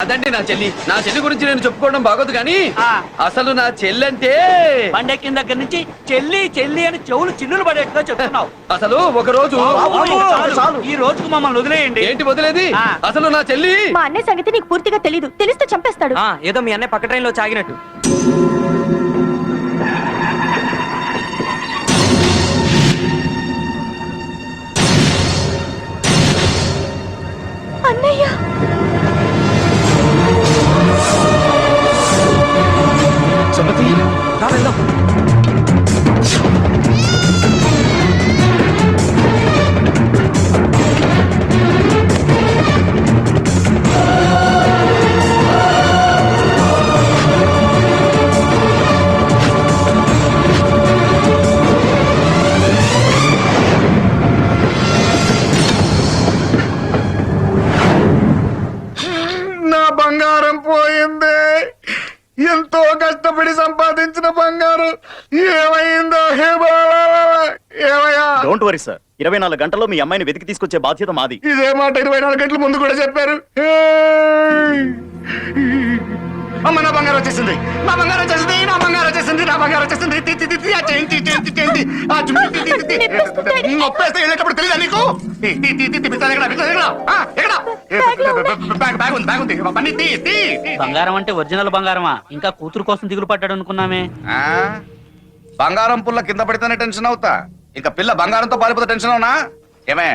అదండి నా చెల్లి గురించి నేను చెప్పుకోవడం బాగోదు కానీ అసలు నా చెల్లి అంటే పండెక్కిన దగ్గర నుంచి చెల్లి చెల్లి అని చెవులు చిల్లులు పడేట్టుగా చెప్తున్నావు. అసలు ఒక రోజు ఈ రోజుకు మమ్మల్ని వదిలేయండి. ఏంటి వదిలేది? అసలు నా చెల్లి మా అన్నయ్య సంగతి నీకు పూర్తిగా తెలీదు. తెలిస్తే చంపేస్తాడు. ఏదో మీ అన్నయ్య పక్క ట్రైన్ లో చాగినట్టు. అన్నయ్య సుమతి రా వెళ్దాం. నా బంగారం పోయింది. ఎంతో కష్టపడి సంపాదించిన బంగారం ఏమైందో హే బాబా, ఏమయ్యా? డోంట్ వరీ సార్, 24 గంటల్లో మీ అమ్మాయిని వెతికి తీసుకొచ్చే బాధ్యత మాది. ఇదే మాట 24 గంటల ముందు కూడా చెప్పారు. అమ్మ నా బంగారం వచ్చేసింది, నా బంగారం వచ్చేసింది, నా బంగారం వచ్చేసింది, నా బంగారం వచ్చేసింది. నొప్పేస్తే వెళ్ళేటప్పుడు తెలియదా నీకు? బంగారం అంటే ఒరిజినల్ బంగారమా? ఇంకా కూతురు కోసం దిగులు పడ్డాడు అనుకున్నామే. బంగారం పుల్ల కింద పడితేనే టెన్షన్ అవుతా, ఇంకా పిల్ల బంగారంతో పారిపోతే టెన్షన్ అవునా? ఏమే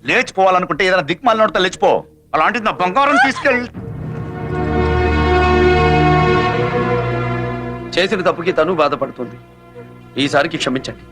లేచిపోవాలనుకుంటే ఏదైనా దిక్మాల నోడితే లేచిపో. అలాంటిది నా బంగారం తీసుకెళ్ళి. చేసిన తప్పుకి తను బాధపడుతుంది. ఈసారికి క్షమించండి.